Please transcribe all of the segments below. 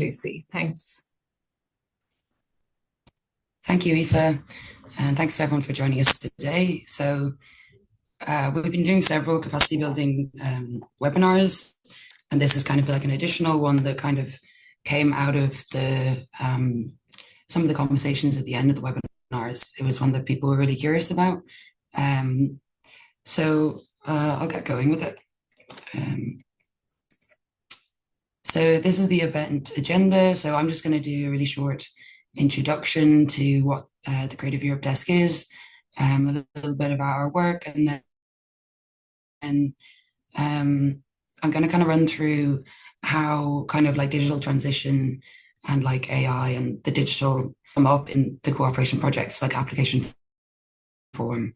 Lucy. Thanks. Thank you, Aoife, and thanks to everyone for joining us today. We've been doing several capacity building webinars, and this is kind of like an additional one that kind of came out of the some of the conversations at the end of the webinars. It was one that people were really curious about. Um, I'll get going with it. So this is the event agenda. So I'm just going to do a really short introduction to what the Creative Europe Desk is, a little bit about our work, and then I'm going to kind of run through how kind of like digital transition and like AI and the digital come up in the cooperation projects, like application form.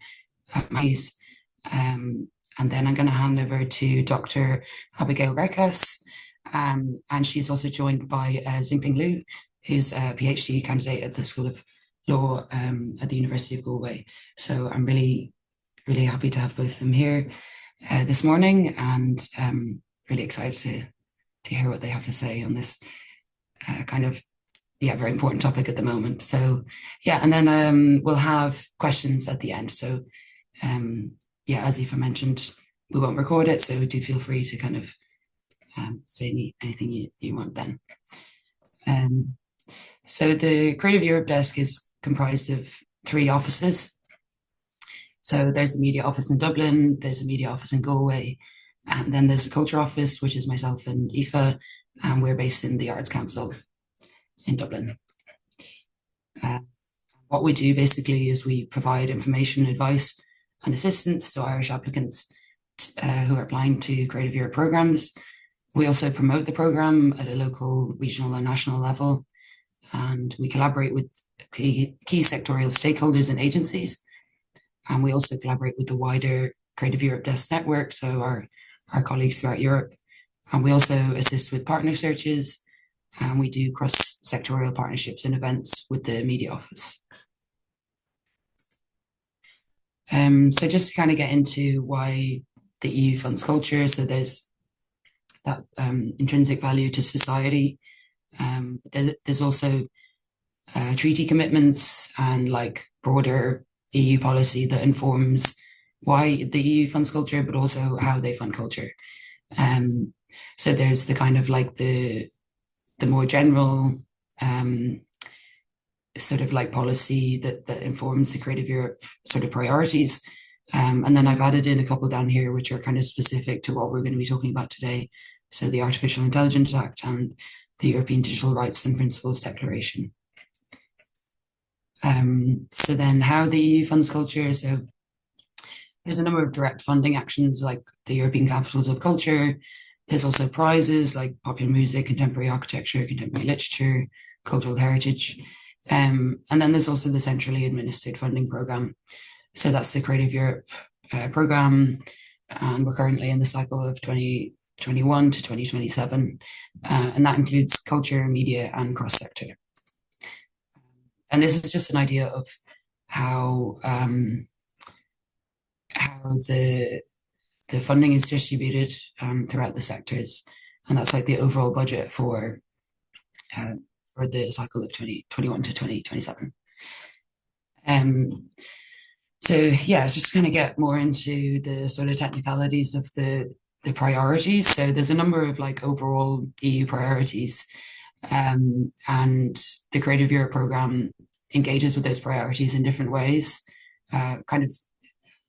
Um, and then I'm going to hand over to Dr. Abigail Rekas, and she's also joined by Xinpen Liu, who's a PhD candidate at the School of Law at the University of Galway. So I'm really, really happy to have both of them here this morning, and really excited to hear what they have to say on this very important topic at the moment. So yeah, and then we'll have questions at the end. So as Aoife mentioned, we won't record it, so do feel free to kind of say anything you want then. So the Creative Europe Desk is comprised of 3 offices. So there's the media office in Dublin, there's a media office in Galway, and then there's a culture office, which is myself and Aoife, and we're based in the Arts Council in Dublin. What we do basically is we provide information, advice, and assistance to Irish applicants who are applying to Creative Europe programs. We also promote the program at a local, regional, and national level, and we collaborate with key sectorial stakeholders and agencies. And we also collaborate with the wider Creative Europe Desk network, so our colleagues throughout Europe. And we also assist with partner searches, and we do cross-sectorial partnerships and events with the media office. So just to kind of get into why the EU funds culture, so there's that intrinsic value to society. There's also treaty commitments and like broader EU policy that informs why the EU funds culture, but also how they fund culture. So there's the kind of like the more general sort of like policy that informs the Creative Europe sort of priorities. And then I've added in a couple down here, which are kind of specific to what we're going to be talking about today. So the Artificial Intelligence Act and the European Digital Rights and Principles Declaration. So then how the EU funds culture. So there's a number of direct funding actions like the European Capitals of Culture. There's also prizes like popular music, contemporary architecture, contemporary literature, cultural heritage. And then there's also the centrally administered funding programme. So that's the Creative Europe programme, and we're currently in the cycle of 2021 to 2027, and that includes culture, media, and cross-sector. And this is just an idea of how the funding is distributed throughout the sectors, and that's like the overall budget for the cycle of 2021 to 2027. So yeah, just going to get more into the sort of technicalities of the priorities. So there's a number of like overall EU priorities, and the Creative Europe programme engages with those priorities in different ways, kind of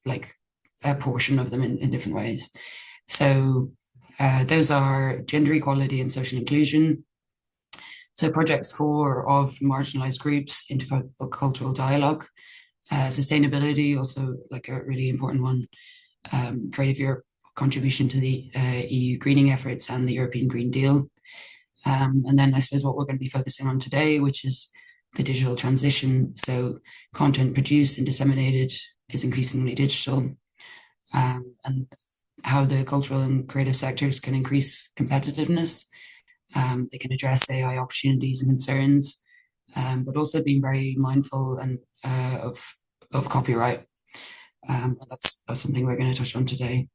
like a portion of them in different ways. So those are gender equality and social inclusion. So projects for of marginalized groups, intercultural dialogue, sustainability, also like a really important one, Creative Europe contribution to the EU greening efforts and the European Green Deal. And then I suppose what we're going to be focusing on today, which is the digital transition. So content produced and disseminated is increasingly digital, and how the cultural and creative sectors can increase competitiveness. They can address AI opportunities and concerns, but also being very mindful and of copyright. That's something we're going to touch on today.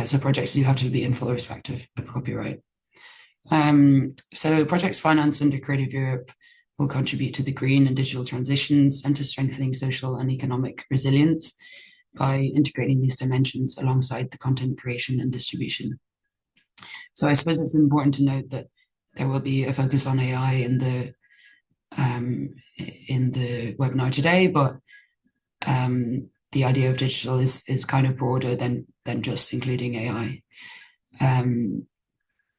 So projects do have to be in full respect of copyright. So projects financed under Creative Europe will contribute to the green and digital transitions and to strengthening social and economic resilience by integrating these dimensions alongside the content creation and distribution. So I suppose it's important to note that there will be a focus on AI in the webinar today, but the idea of digital is kind of broader than just including AI.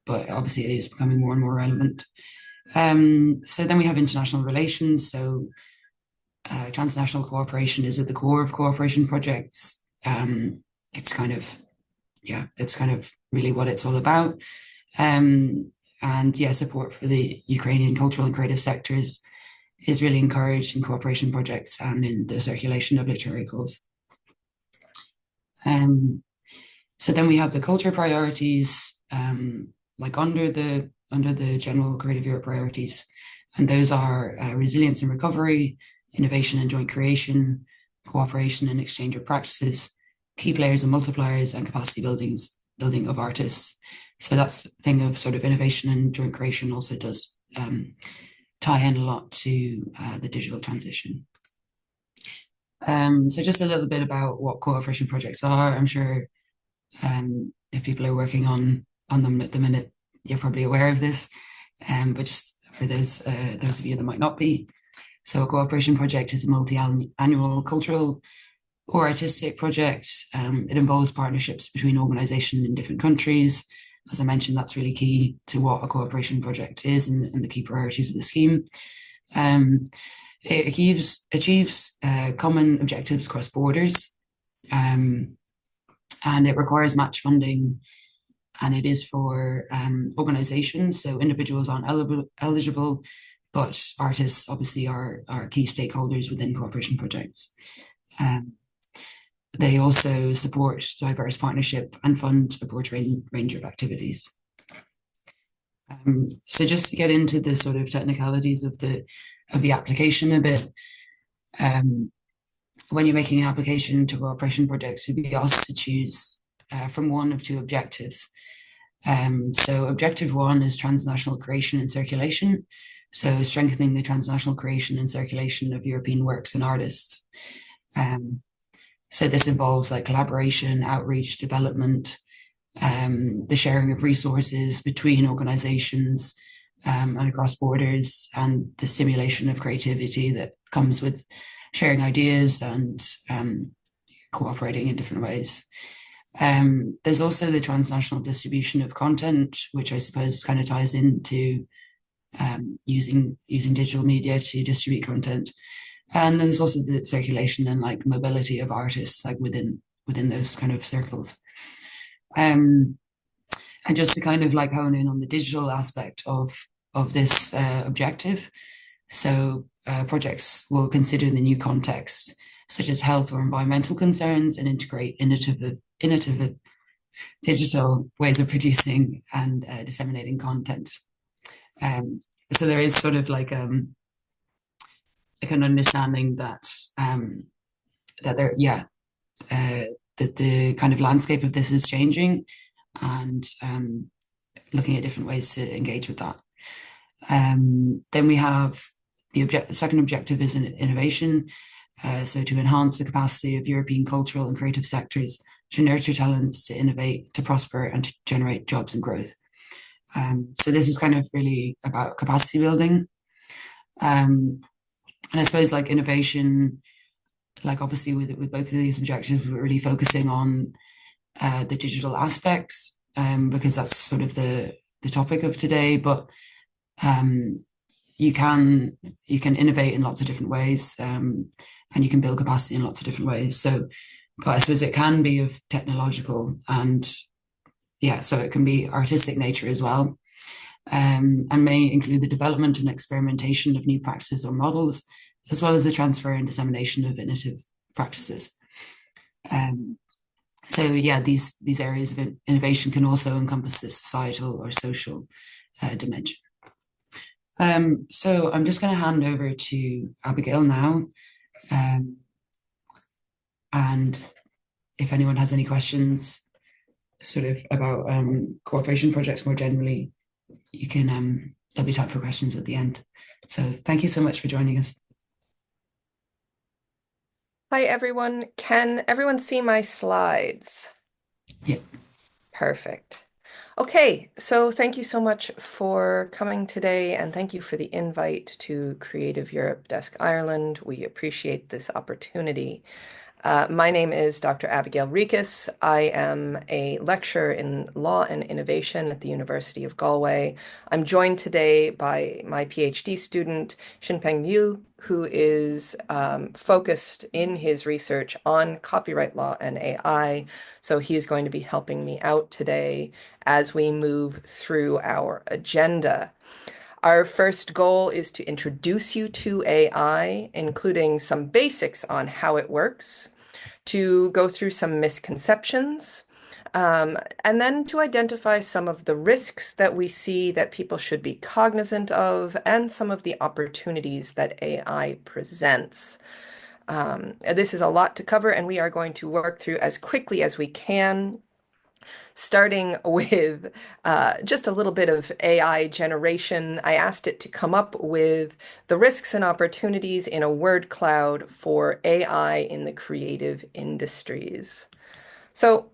But obviously it is becoming more and more relevant. So then we have international relations. So transnational cooperation is at the core of cooperation projects. It's kind of really what it's all about. And yeah, support for the Ukrainian cultural and creative sectors is really encouraged in cooperation projects and in the circulation of literary goals. So then we have the culture priorities, like under the general Creative Europe priorities, and those are resilience and recovery, innovation and joint creation, cooperation and exchange of practices, key players and multipliers, and capacity building of artists. So that's the thing of sort of innovation and joint creation also does tie in a lot to the digital transition. So just a little bit about what cooperation projects are. I'm sure if people are working on them at the minute, you're probably aware of this. But just for those of you that might not be. So a cooperation project is a multi-annual cultural or artistic project. It involves partnerships between organizations in different countries. As I mentioned, that's really key to what a cooperation project is and the key priorities of the scheme. It achieves common objectives across borders, and it requires match funding, and it is for organizations, so individuals aren't eligible, but artists obviously are key stakeholders within cooperation projects. They also support diverse partnership and fund a broad range of activities. So just to get into the sort of technicalities of the application a bit, when you're making an application to cooperation projects, you'll be asked to choose from one of two objectives. So objective one is transnational creation and circulation. So strengthening the transnational creation and circulation of European works and artists. So this involves like collaboration, outreach, development, the sharing of resources between organizations and across borders, and the stimulation of creativity that comes with sharing ideas and cooperating in different ways. There's also the transnational distribution of content, which I suppose kind of ties into using digital media to distribute content. And there's also the circulation and like mobility of artists like within those kind of circles. And just to kind of like hone in on the digital aspect of this objective. So projects will consider the new context, such as health or environmental concerns, and integrate innovative digital ways of producing and disseminating content. So there is sort of like an understanding that that the kind of landscape of this is changing, and looking at different ways to engage with that. Then we have the second objective is innovation. So to enhance the capacity of European cultural and creative sectors to nurture talents, to innovate, to prosper, and to generate jobs and growth. So this is kind of really about capacity building. And I suppose like innovation, like obviously with both of these objectives, we're really focusing on the digital aspects, because that's sort of the topic of today. But you can innovate in lots of different ways, and you can build capacity in lots of different ways. So, but I suppose it can be of technological and so it can be artistic nature as well, and may include the development and experimentation of new practices or models, as well as the transfer and dissemination of innovative practices. So yeah, these areas of innovation can also encompass the societal or social dimension. So I'm just going to hand over to Abigail now, and if anyone has any questions sort of about cooperation projects more generally, you can there'll be time for questions at the end. So thank you so much for joining us. Hi, everyone. Can everyone see my slides? Yeah. Perfect. Okay, so thank you so much for coming today, and thank you for the invite to Creative Europe Desk Ireland. We appreciate this opportunity. My name is Dr. Abigail Rekas. I am a lecturer in law and innovation at the University of Galway. I'm joined today by my PhD student, Xinpen Liu, who is focused in his research on copyright law and AI. So he is going to be helping me out today as we move through our agenda. Our first goal is to introduce you to AI, including some basics on how it works, to go through some misconceptions, and then to identify some of the risks that we see that people should be cognizant of and some of the opportunities that AI presents. This is a lot to cover, and we are going to work through as quickly as we can, starting with just a little bit of AI generation. I asked it to come up with the risks and opportunities in a word cloud for AI in the creative industries. So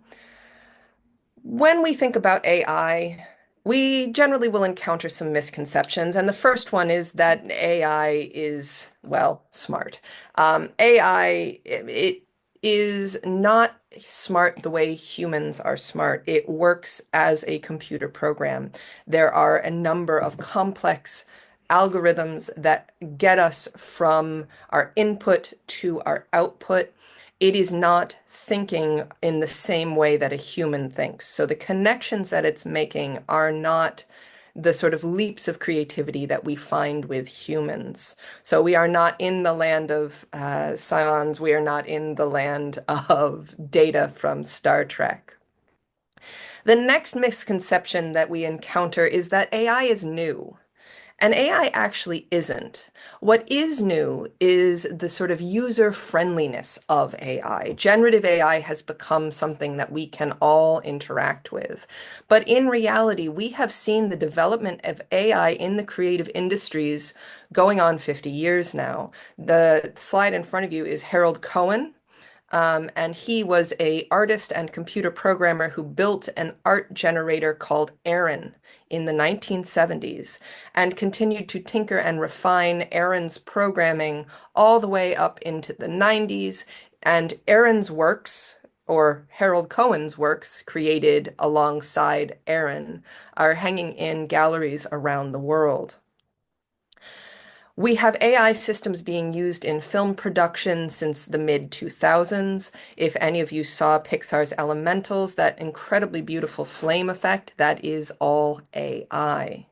when we think about AI, we generally will encounter some misconceptions. And the first one is that AI is, well, smart. AI, it is not smart the way humans are smart. It works as a computer program. There are a number of complex algorithms that get us from our input to our output. It is not thinking in the same way that a human thinks. So the connections that it's making are not the sort of leaps of creativity that we find with humans. So we are not in the land of scions. We are not in the land of data from Star Trek. The next misconception that we encounter is that AI is new. And AI actually isn't. What is new is the sort of user friendliness of AI. Generative AI has become something that we can all interact with. But in reality, we have seen the development of AI in the creative industries going on 50 years now. The slide in front of you is Harold Cohen. And he was a artist and computer programmer who built an art generator called Aaron in the 1970s and continued to tinker and refine Aaron's programming all the way up into the 90s. And Aaron's works, or Harold Cohen's works, created alongside Aaron, are hanging in galleries around the world. We have AI systems being used in film production since the mid 2000s. If any of you saw Pixar's Elementals, that incredibly beautiful flame effect, that is all AI.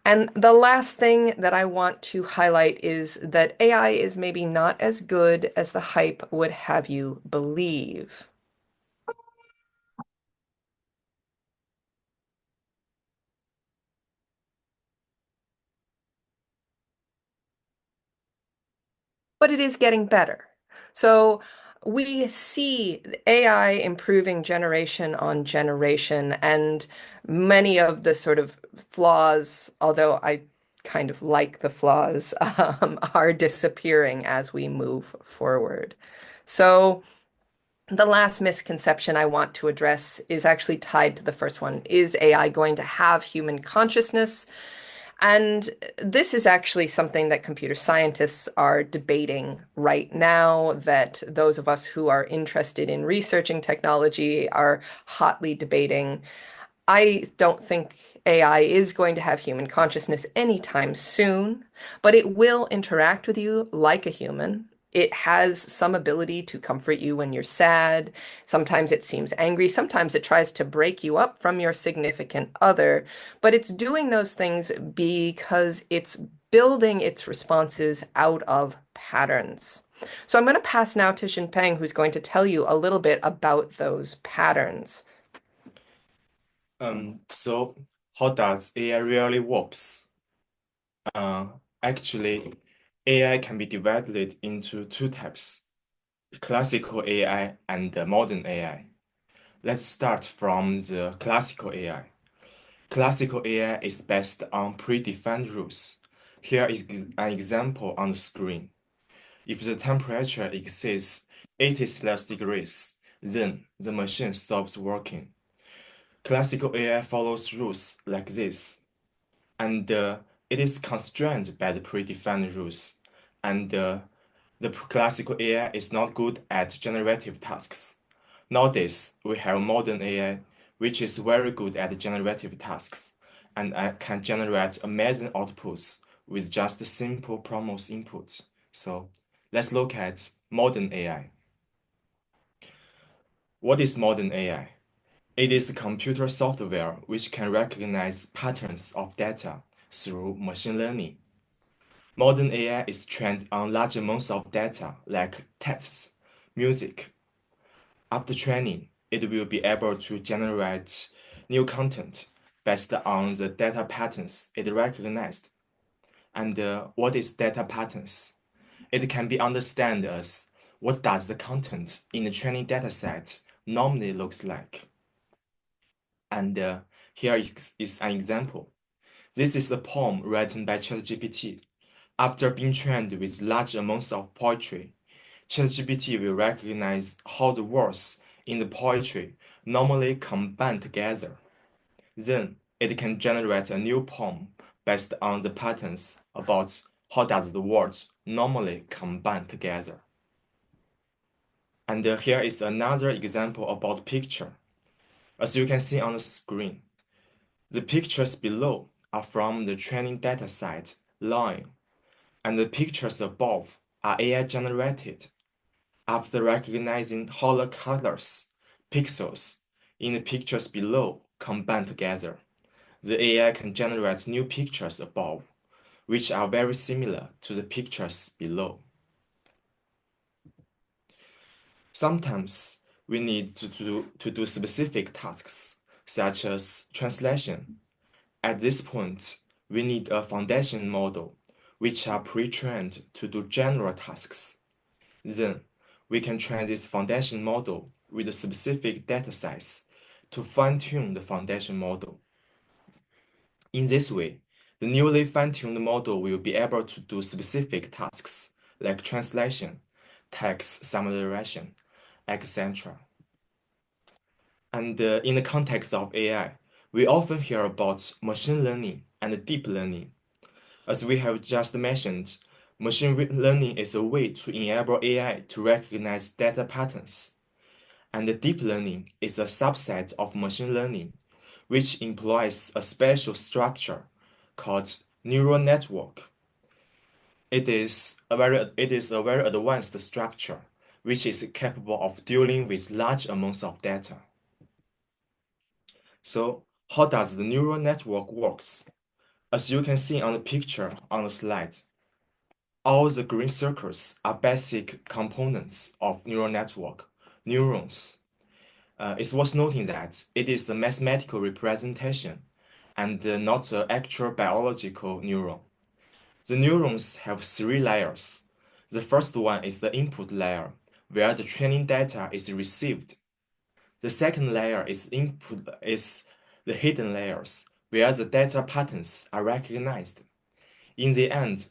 And the last thing that I want to highlight is that AI is maybe not as good as the hype would have you believe. But it is getting better. So we see AI improving generation on generation, and many of the sort of flaws, although I kind of like the flaws, are disappearing as we move forward. So the last misconception I want to address is actually tied to the first one. Is AI going to have human consciousness? And this is actually something that computer scientists are debating right now, that those of us who are interested in researching technology are hotly debating. I don't think AI is going to have human consciousness anytime soon, but it will interact with you like a human. It has some ability to comfort you when you're sad. Sometimes it seems angry. Sometimes it tries to break you up from your significant other. But it's doing those things because it's building its responses out of patterns. So I'm going to pass now to Xinpeng, who's going to tell you a little bit about those patterns. So how does AI really works? Uh, Actually, AI can be divided into two types, classical AI and the modern AI. Let's start from the classical AI. Classical AI is based on predefined rules. Here is an example on the screen. If the temperature exceeds 80°C, then the machine stops working. Classical AI follows rules like this, and it is constrained by the predefined rules, and the classical AI is not good at generative tasks. Nowadays, we have modern AI, which is very good at generative tasks, and can generate amazing outputs with just simple prompt input. So let's look at modern AI. What is modern AI? It is computer software which can recognize patterns of data through machine learning. Modern AI is trained on large amounts of data like texts, music. After training, it will be able to generate new content based on the data patterns it recognized. And what is data patterns? It can be understood as what does the content in the training dataset normally looks like. And here is an example. This is a poem written by ChatGPT. After being trained with large amounts of poetry, ChatGPT will recognize how the words in the poetry normally combine together. Then it can generate a new poem based on the patterns about how does the words normally combine together. And here is another example about picture. As you can see on the screen, the pictures below are from the training dataset line, and the pictures above are AI generated. After recognizing how the colors, pixels in the pictures below combine together, the AI can generate new pictures above, which are very similar to the pictures below. Sometimes we need to do specific tasks, such as translation. At this point, we need a foundation model, which are pre-trained to do general tasks. Then, we can train this foundation model with a specific data size to fine-tune the foundation model. In this way, the newly fine-tuned model will be able to do specific tasks like translation, text summarization, etc. And in the context of AI, we often hear about machine learning and deep learning. As we have just mentioned, machine learning is a way to enable AI to recognize data patterns. And deep learning is a subset of machine learning, which employs a special structure called neural network. It is a very advanced structure, which is capable of dealing with large amounts of data. So, how does the neural network works? As you can see on the picture on the slide, all the green circles are basic components of neural network, neurons. It's worth noting that it is a mathematical representation and not an actual biological neuron. The neurons have three layers. The first one is the input layer, where the training data is received. The second layer is the hidden layers, where the data patterns are recognized. In the end,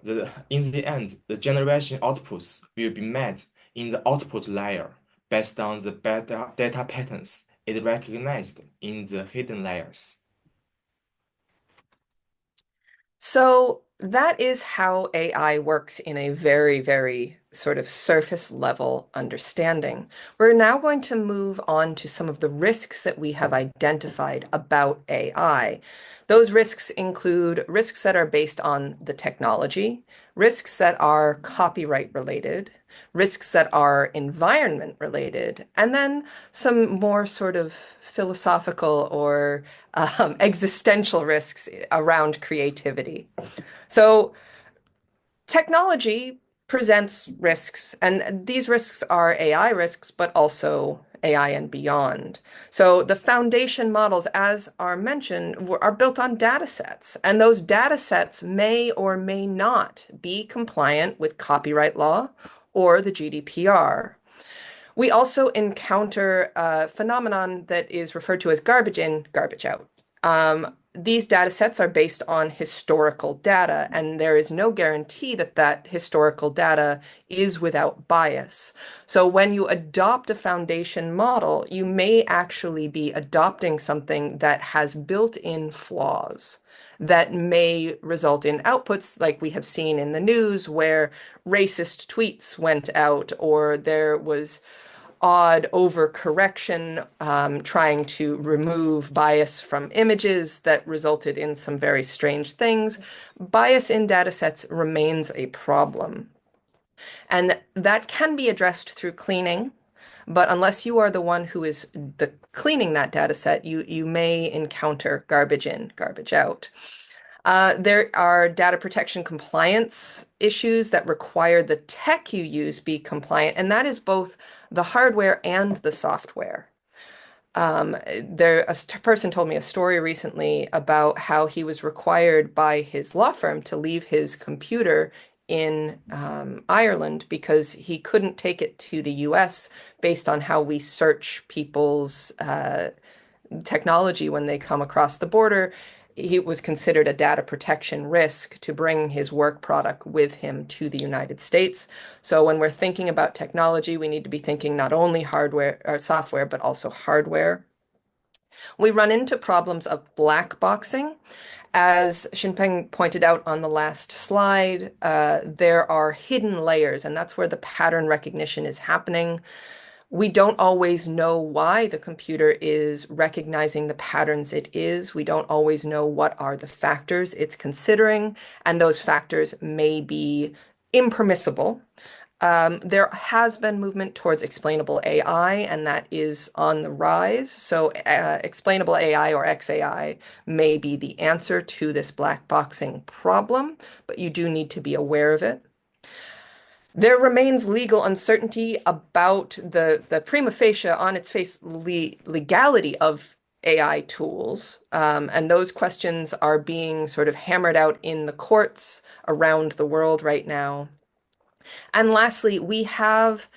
the generation outputs will be made in the output layer based on the data patterns it recognized in the hidden layers. So that is how AI works in a very, very sort of surface level understanding. We're now going to move on to some of the risks that we have identified about AI. Those risks include risks that are based on the technology, risks that are copyright related, risks that are environment related, and then some more sort of philosophical or existential risks around creativity. So technology presents risks, and these risks are AI risks, but also AI and beyond. So the foundation models, as are mentioned, are built on data sets, and those data sets may or may not be compliant with copyright law or the GDPR. We also encounter a phenomenon that is referred to as garbage in, garbage out. These data sets are based on historical data, and there is no guarantee that that historical data is without bias. So when you adopt a foundation model, you may actually be adopting something that has built-in flaws that may result in outputs like we have seen in the news where racist tweets went out or there was odd overcorrection, trying to remove bias from images that resulted in some very strange things. Bias in data sets remains a problem. And that can be addressed through cleaning, but unless you are the one who is cleaning that data set, you may encounter garbage in, garbage out. There are data protection compliance issues that require the tech you use be compliant, and that is both the hardware and the software. A person told me a story recently about how he was required by his law firm to leave his computer in Ireland because he couldn't take it to the US based on how we search people's technology when they come across the border. He was considered a data protection risk to bring his work product with him to the United States. So when we're thinking about technology, we need to be thinking not only hardware or software, but also hardware. We run into problems of black boxing. As Xinpen pointed out on the last slide, there are hidden layers, and that's where the pattern recognition is happening. We don't always know why the computer is recognizing the patterns it is. We don't always know what are the factors it's considering, and those factors may be impermissible. There has been movement towards explainable AI, and that is on the rise. So explainable AI or XAI may be the answer to this black boxing problem, but you do need to be aware of it. There remains legal uncertainty about the prima facie, on its face, legality of AI tools. And those questions are being sort of hammered out in the courts around the world right now. And lastly, we have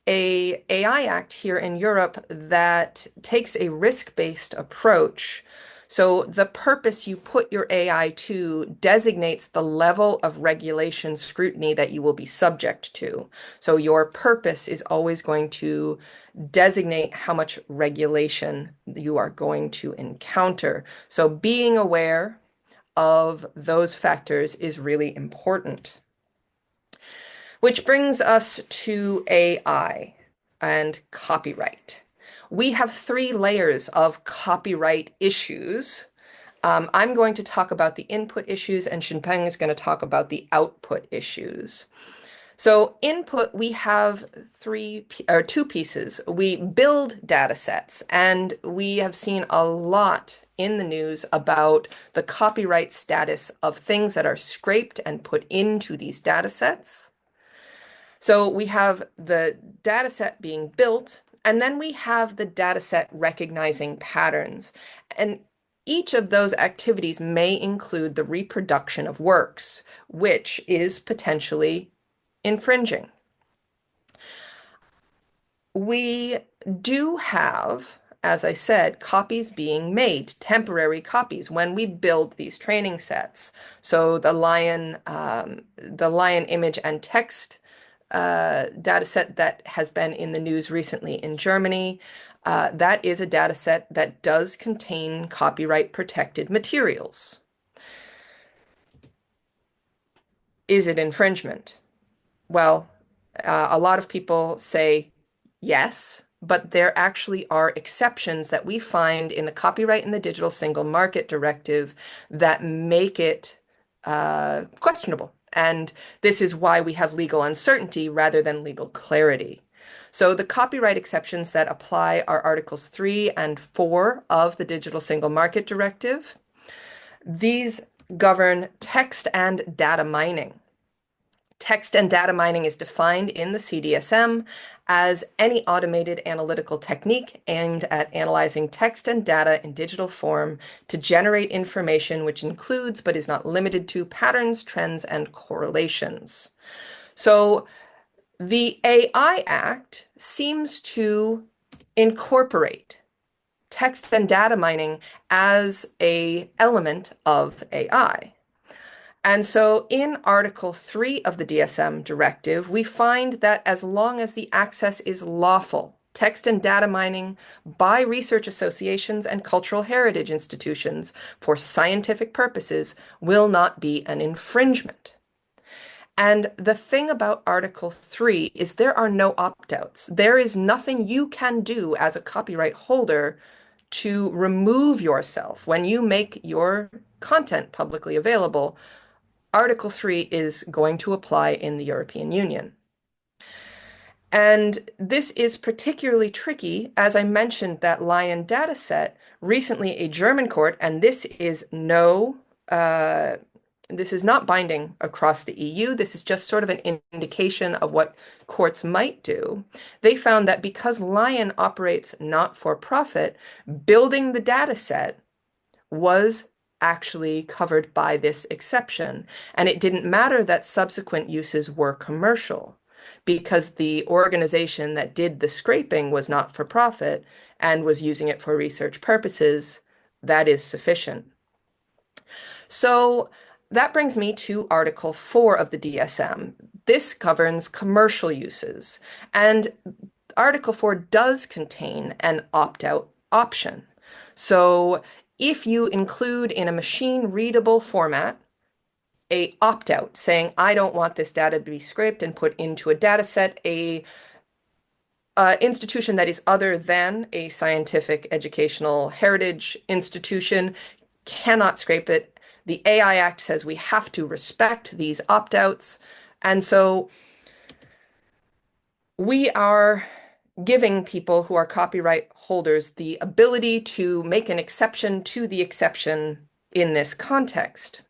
a AI Act here in Europe that takes a risk-based approach. So the purpose you put your AI to designates the level of regulation scrutiny that you will be subject to. So your purpose is always going to designate how much regulation you are going to encounter. So being aware of those factors is really important. Which brings us to AI and copyright. We have three layers of copyright issues. I'm going to talk about the input issues, and Xinpen is going to talk about the output issues. So input, we have two pieces. We build data sets, and we have seen a lot in the news about the copyright status of things that are scraped and put into these data sets. So we have the data set being built, and then we have the data set recognizing patterns. And each of those activities may include the reproduction of works, which is potentially infringing. We do have, as I said, copies being made, temporary copies, when we build these training sets. So the lion image and text data set that has been in the news recently in Germany. That is a data set that does contain copyright protected materials. Is it infringement? Well, a lot of people say yes, but there actually are exceptions that we find in the Copyright in the Digital Single Market Directive that make it questionable. And this is why we have legal uncertainty rather than legal clarity. So the copyright exceptions that apply are Articles 3 and 4 of the Digital Single Market Directive. These govern text and data mining. Text and data mining is defined in the CDSM as any automated analytical technique aimed at analyzing text and data in digital form to generate information which includes but is not limited to patterns, trends, and correlations. So the AI Act seems to incorporate text and data mining as an element of AI. And so in Article 3 of the DSM directive, we find that as long as the access is lawful, text and data mining by research associations and cultural heritage institutions for scientific purposes will not be an infringement. And the thing about Article 3 is there are no opt-outs. There is nothing you can do as a copyright holder to remove yourself when you make your content publicly available. Article 3 is going to apply in the European Union. And this is particularly tricky, as I mentioned that Lion dataset, recently a German court, and this is not binding across the EU. This is just sort of an indication of what courts might do. They found that because Lion operates not for profit, building the dataset was actually covered by this exception. And it didn't matter that subsequent uses were commercial because the organization that did the scraping was not for profit and was using it for research purposes. That is sufficient. So that brings me to Article 4 of the DSM. This governs commercial uses, and Article 4 does contain an opt-out option. So if you include in a machine readable format a opt-out saying, I don't want this data to be scraped and put into a data set, a institution that is other than a scientific educational heritage institution cannot scrape it. The AI Act says we have to respect these opt-outs. And so we are giving people who are copyright holders the ability to make an exception to the exception in this context.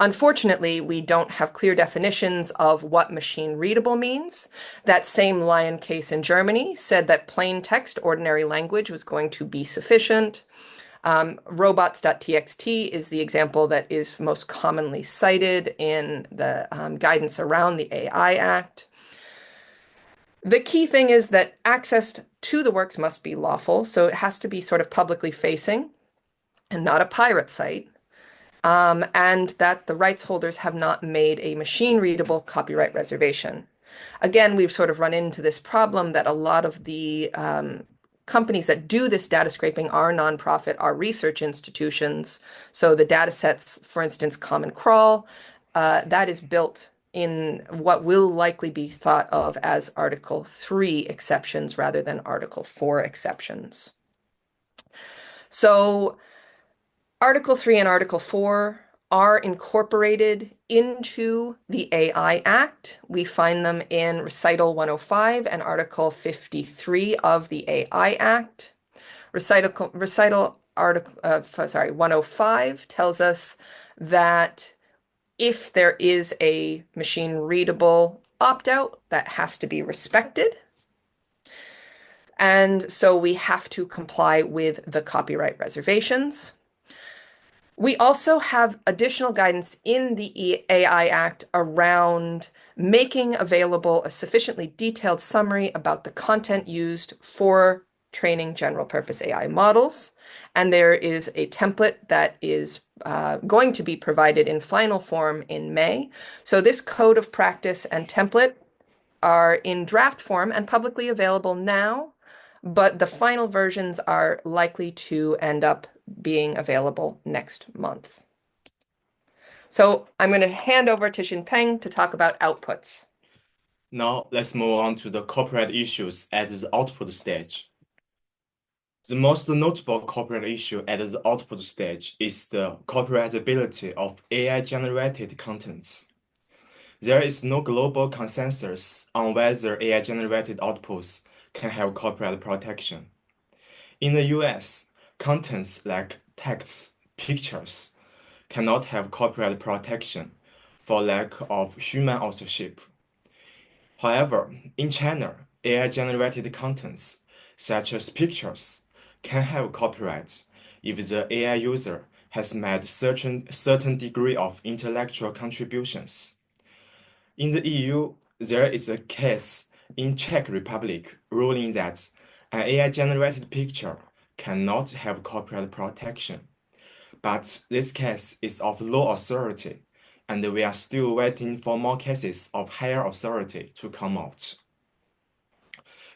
Unfortunately, we don't have clear definitions of what machine readable means. That same Lion case in Germany said that plain text, ordinary language was going to be sufficient. Robots.txt is the example that is most commonly cited in the guidance around the AI Act. The key thing is that access to the works must be lawful, so it has to be sort of publicly facing and not a pirate site, and that the rights holders have not made a machine-readable copyright reservation. Again, we've sort of run into this problem that a lot of the companies that do this data scraping are nonprofit, are research institutions. So the data sets, for instance, Common Crawl, that is built in what will likely be thought of as Article 3 exceptions rather than Article 4 exceptions. So Article 3 and Article 4 are incorporated into the AI Act. We find them in Recital 105 and Article 53 of the AI Act. Recital Article 105 tells us that if there is a machine readable opt-out, that has to be respected. And so we have to comply with the copyright reservations. We also have additional guidance in the AI Act around making available a sufficiently detailed summary about the content used for training general purpose AI models. And there is a template that is going to be provided in final form in May. So this code of practice and template are in draft form and publicly available now, but the final versions are likely to end up being available next month. So I'm going to hand over to Xinpen to talk about outputs. Now let's move on to the copyright issues at the output stage. The most notable copyright issue at the output stage is the copyrightability of AI-generated contents. There is no global consensus on whether AI-generated outputs can have copyright protection. In the US, contents like texts, pictures cannot have copyright protection for lack of human authorship. However, in China, AI-generated contents, such as pictures, can have copyrights if the AI user has made certain degree of intellectual contributions. In the EU, there is a case in Czech Republic ruling that an AI-generated picture cannot have copyright protection. But this case is of low authority, and we are still waiting for more cases of higher authority to come out.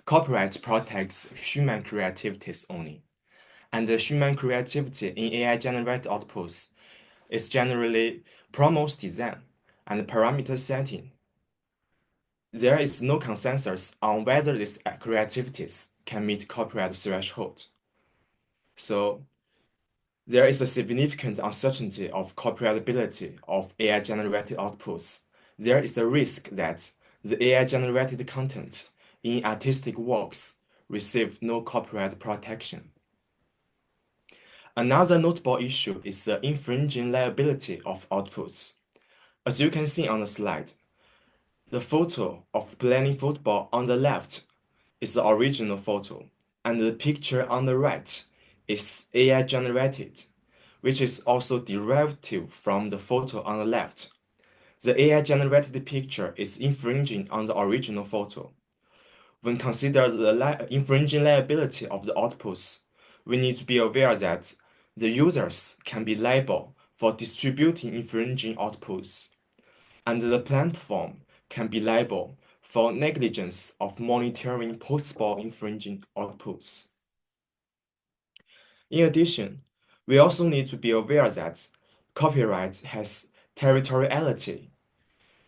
Copyright protects human creativities only, and the human creativity in AI-generated outputs is generally promotes design and parameter setting. There is no consensus on whether these creativities can meet copyright threshold. So there is a significant uncertainty of copyrightability of AI-generated outputs. There is a risk that the AI-generated content in artistic works receive no copyright protection. Another notable issue is the infringing liability of outputs. As you can see on the slide, the photo of playing football on the left is the original photo, and the picture on the right is AI generated, which is also derivative from the photo on the left. The AI generated picture is infringing on the original photo. When consider the infringing liability of the outputs, we need to be aware that the users can be liable for distributing infringing outputs, and the platform can be liable for negligence of monitoring possible infringing outputs. In addition, we also need to be aware that copyright has territoriality.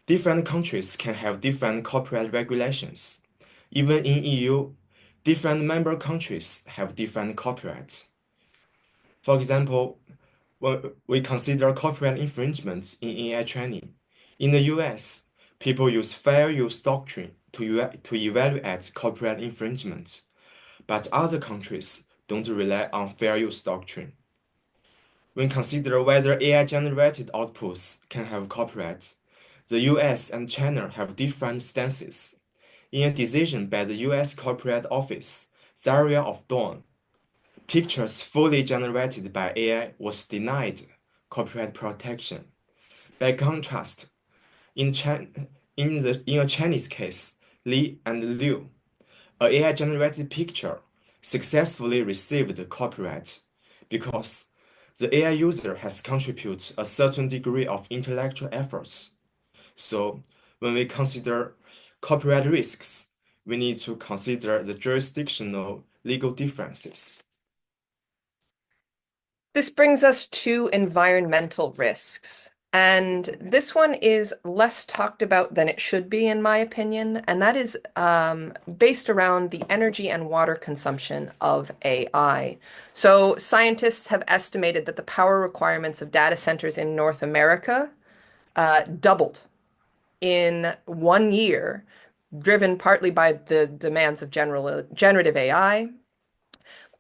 Different countries can have different copyright regulations. Even in EU, different member countries have different copyrights. For example, when we consider copyright infringements in AI training, in the US, people use fair use doctrine to evaluate copyright infringement, but other countries don't rely on fair use doctrine. When consider whether AI-generated outputs can have copyright, the US and China have different stances. In a decision by the US Copyright Office, Zaria of Dawn, pictures fully generated by AI was denied copyright protection. By contrast, in a Chinese case, Li and Liu, a AI-generated picture successfully received copyright because the AI user has contributed a certain degree of intellectual efforts. So, when we consider copyright risks, we need to consider the jurisdictional legal differences. This brings us to environmental risks. And this one is less talked about than it should be, in my opinion. And that is based around the energy and water consumption of AI. So scientists have estimated that the power requirements of data centers in North America doubled in 1 year, driven partly by the demands of generative AI.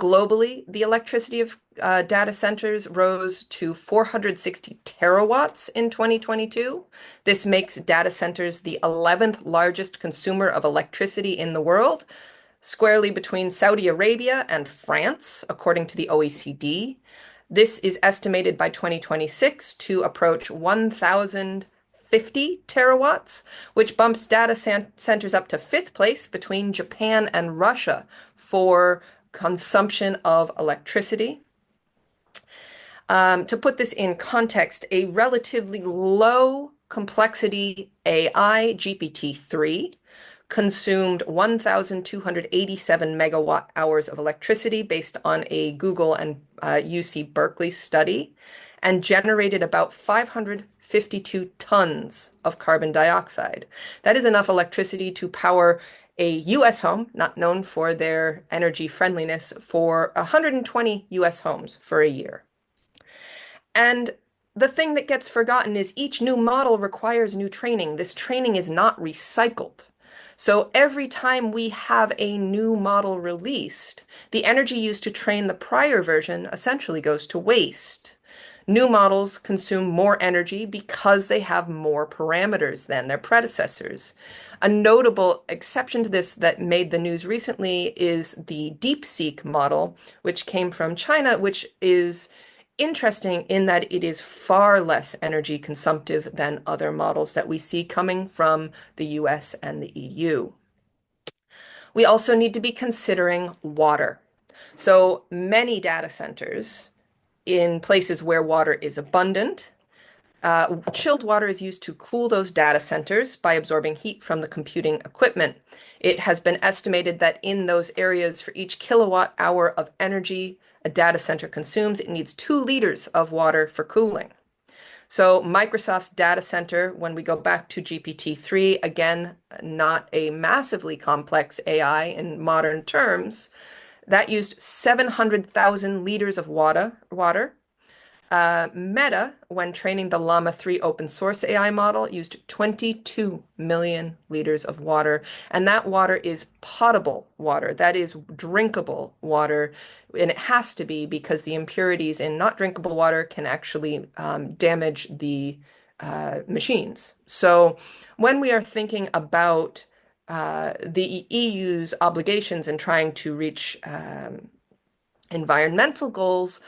Globally, the electricity of data centers rose to 460 terawatts in 2022. This makes data centers the 11th largest consumer of electricity in the world, squarely between Saudi Arabia and France, according to the OECD. This is estimated by 2026 to approach 1,050 terawatts, which bumps data centers up to fifth place between Japan and Russia for consumption of electricity. To put this in context, a relatively low complexity AI, GPT-3, consumed 1,287 megawatt hours of electricity based on a Google and UC Berkeley study, and generated about 552 tons of carbon dioxide. That is enough electricity to power a US home, not known for their energy friendliness, for 120 US homes for a year. And the thing that gets forgotten is each new model requires new training. This training is not recycled. So every time we have a new model released, the energy used to train the prior version essentially goes to waste. New models consume more energy because they have more parameters than their predecessors. A notable exception to this that made the news recently is the DeepSeek model, which came from China, which is interesting in that it is far less energy consumptive than other models that we see coming from the US and the EU. We also need to be considering water. So many data centers in places where water is abundant. Chilled water is used to cool those data centers by absorbing heat from the computing equipment. It has been estimated that in those areas, for each kilowatt hour of energy a data center consumes, it needs 2 liters of water for cooling. So Microsoft's data center, when we go back to GPT-3, again, not a massively complex AI in modern terms, that used 700,000 liters of water. Meta, when training the Llama 3 open source AI model, used 22 million liters of water. And that water is potable water. That is drinkable water. And it has to be because the impurities in not drinkable water can actually damage the machines. So when we are thinking about the EU's obligations in trying to reach environmental goals,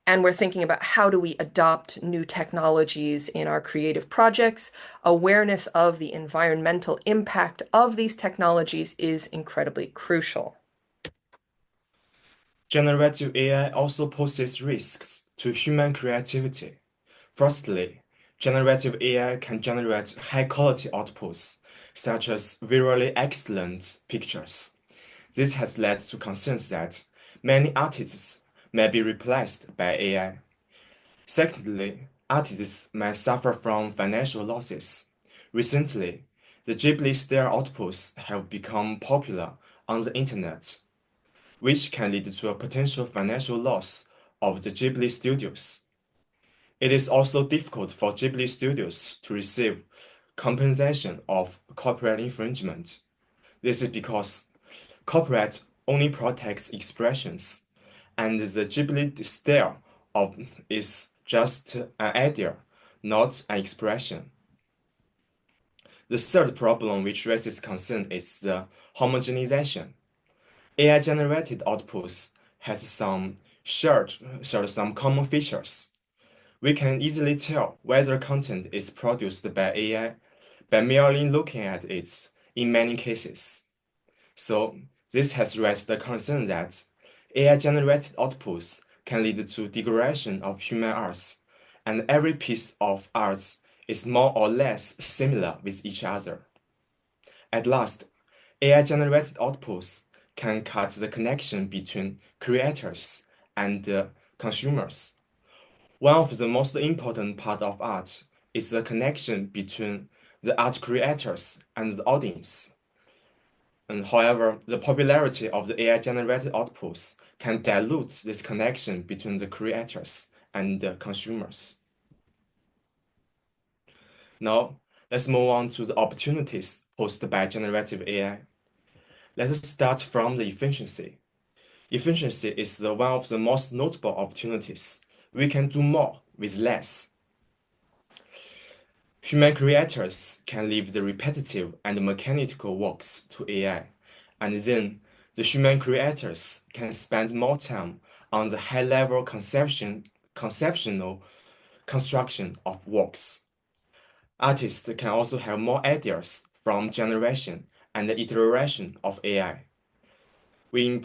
and we're thinking about how do we adopt new technologies in our creative projects, awareness of the environmental impact of these technologies is incredibly crucial. Generative AI also poses risks to human creativity. Firstly, generative AI can generate high-quality outputs, such as visually excellent pictures. This has led to concerns that many artists may be replaced by AI. Secondly, artists may suffer from financial losses. Recently, the Ghibli-style outputs have become popular on the internet, which can lead to a potential financial loss of the Ghibli studios. It is also difficult for Ghibli studios to receive compensation of copyright infringement. This is because copyright only protects expressions, and the Ghibli style of is just an idea, not an expression. The third problem which raises concern is the homogenization. AI-generated outputs has shared some common features. We can easily tell whether content is produced by AI by merely looking at it in many cases. So this has raised the concern that AI-generated outputs can lead to degradation of human arts, and every piece of art is more or less similar with each other. At last, AI-generated outputs can cut the connection between creators and consumers. One of the most important part of art is the connection between the art creators and the audience. And however, the popularity of the AI-generated outputs can dilute this connection between the creators and the consumers. Now, let's move on to the opportunities posed by generative AI. Let us start from the efficiency. Efficiency is one of the most notable opportunities. We can do more with less. Human creators can leave the repetitive and mechanical works to AI, and then the human creators can spend more time on the high-level conceptual construction of works. Artists can also have more ideas from generation and iteration of AI. We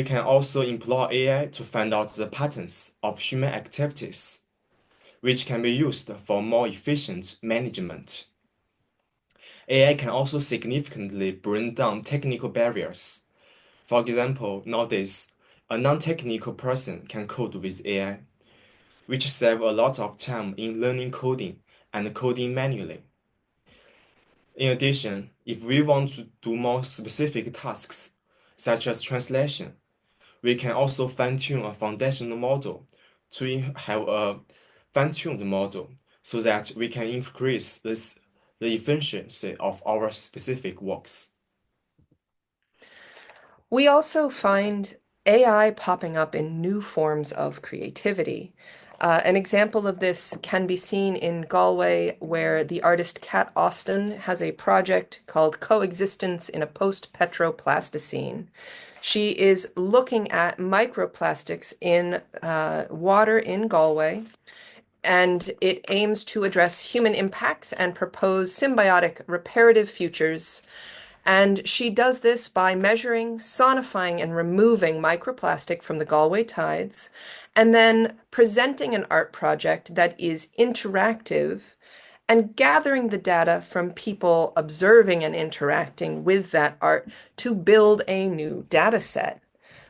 can also employ AI to find out the patterns of human activities, which can be used for more efficient management. AI can also significantly bring down technical barriers. For example, nowadays, a non-technical person can code with AI, which saves a lot of time in learning coding and coding manually. In addition, if we want to do more specific tasks, such as translation, we can also fine-tune a foundational model to have a fine-tuned model so that we can increase the efficiency of our specific works. We also find AI popping up in new forms of creativity. An example of this can be seen in Galway, where the artist Kat Austin has a project called Coexistence in a Post-Petroplasticine. She is looking at microplastics in water in Galway, and it aims to address human impacts and propose symbiotic reparative futures And she does this by measuring, sonifying, and removing microplastic from the Galway tides, and then presenting an art project that is interactive and gathering the data from people observing and interacting with that art to build a new data set,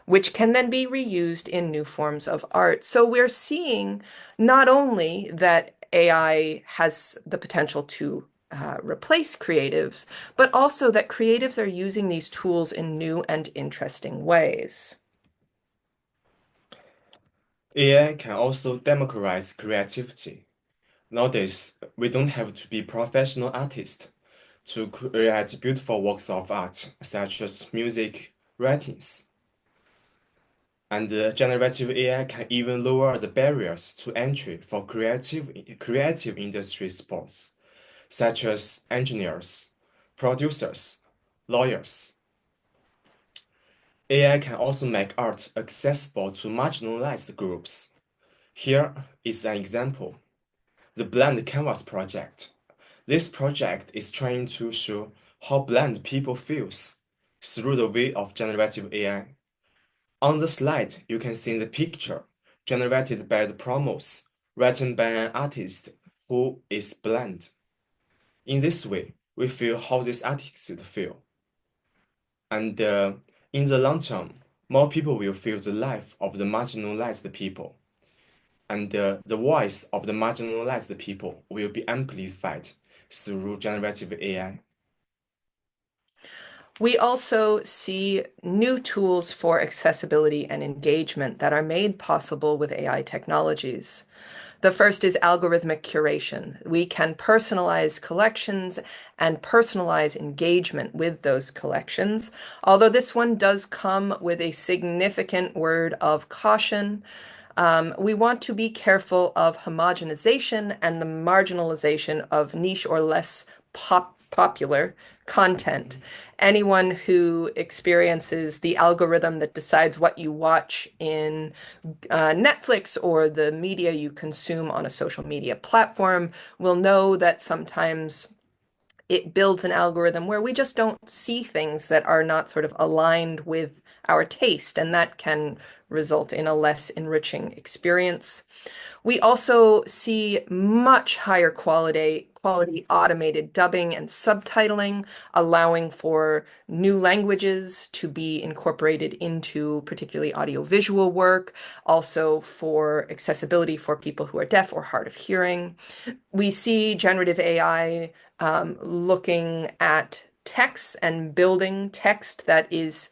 which can then be reused in new forms of art. So we're seeing not only that AI has the potential to replace creatives, but also that creatives are using these tools in new and interesting ways. AI can also democratize creativity. Nowadays, we don't have to be professional artists to create beautiful works of art, such as music, writings. And generative AI can even lower the barriers to entry for creative industry sports, such as engineers, producers, lawyers. AI can also make art accessible to marginalized groups. Here is an example: the Blind Canvas project. This project is trying to show how blind people feels through the way of generative AI. On the slide, you can see the picture generated by the promos written by an artist who is blind. In this way, we feel how this artist feel. And in the long term, more people will feel the life of the marginalized people. And the voice of the marginalized people will be amplified through generative AI. We also see new tools for accessibility and engagement that are made possible with AI technologies. The first is algorithmic curation. We can personalize collections and personalize engagement with those collections, although this one does come with a significant word of caution. We want to be careful of homogenization and the marginalization of niche or less popular content. Anyone who experiences the algorithm that decides what you watch in Netflix or the media you consume on a social media platform will know that sometimes it builds an algorithm where we just don't see things that are not sort of aligned with our taste, and that can result in a less enriching experience. We also see much higher quality automated dubbing and subtitling, allowing for new languages to be incorporated into particularly audiovisual work, also for accessibility for people who are deaf or hard of hearing. We see generative AI looking at text and building text that is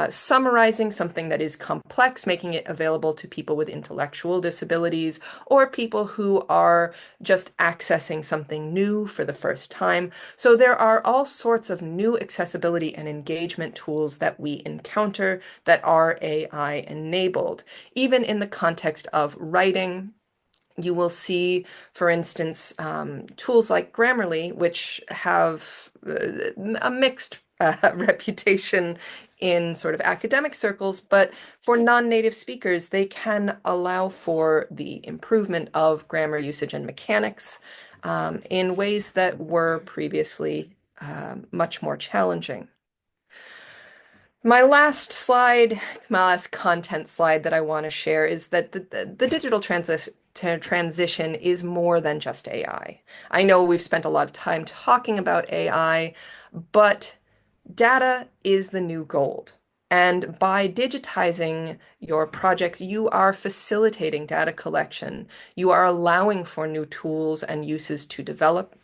summarizing something that is complex, making it available to people with intellectual disabilities or people who are just accessing something new for the first time. So there are all sorts of new accessibility and engagement tools that we encounter that are AI enabled. Even in the context of writing, you will see, for instance, tools like Grammarly, which have a mixed reputation in sort of academic circles, but for non-native speakers, they can allow for the improvement of grammar usage and mechanics in ways that were previously much more challenging. My last slide, my last content slide that I want to share is that the digital transition is more than just AI. I know we've spent a lot of time talking about AI, but data is the new gold. And by digitizing your projects, you are facilitating data collection. You are allowing for new tools and uses to develop.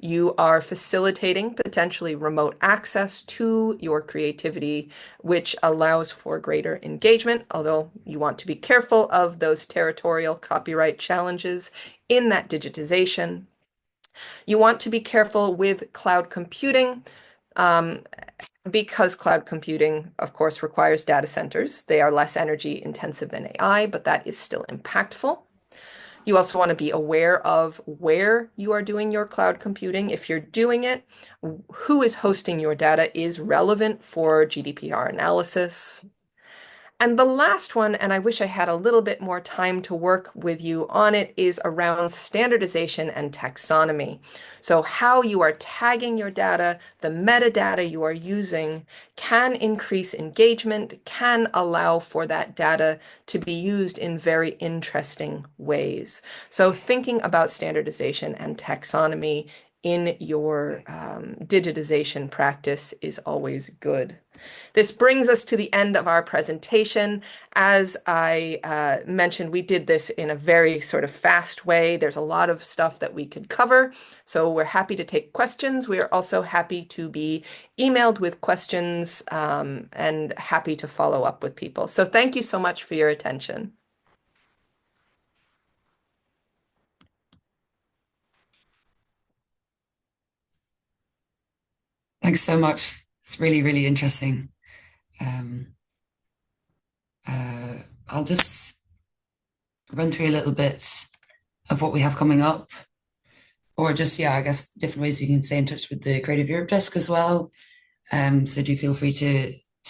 You are facilitating potentially remote access to your creativity, which allows for greater engagement, although you want to be careful of those territorial copyright challenges in that digitization. You want to be careful with cloud computing. Because cloud computing, of course, requires data centers. They are less energy intensive than AI, but that is still impactful. You also want to be aware of where you are doing your cloud computing. If you're doing it, who is hosting your data is relevant for GDPR analysis. And the last one, and I wish I had a little bit more time to work with you on it, is around standardization and taxonomy. So how you are tagging your data, the metadata you are using can increase engagement, can allow for that data to be used in very interesting ways. So thinking about standardization and taxonomy in your digitization practice is always good. This brings us to the end of our presentation. As I mentioned, we did this in a very sort of fast way. There's a lot of stuff that we could cover, so we're happy to take questions. We are also happy to be emailed with questions and happy to follow up with people. So thank you so much for your attention. Thanks so much. It's really, really interesting. Um, I'll just run through a little bit of what we have coming up, or just, yeah, I guess different ways you can stay in touch with the Creative Europe Desk as well. So do feel free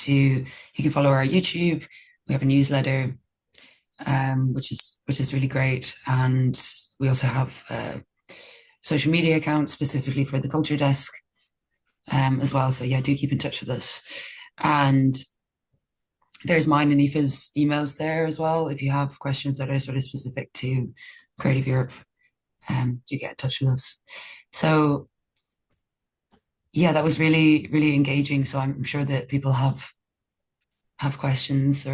you can follow our YouTube. We have a newsletter, which is really great, and we also have social media accounts specifically for the Culture Desk, as well. So yeah, do keep in touch with us. And there's mine and Aoife's emails there as well. If you have questions that are sort of specific to Creative Europe, do get in touch with us. So yeah, that was really, really engaging. So I'm sure that people have questions or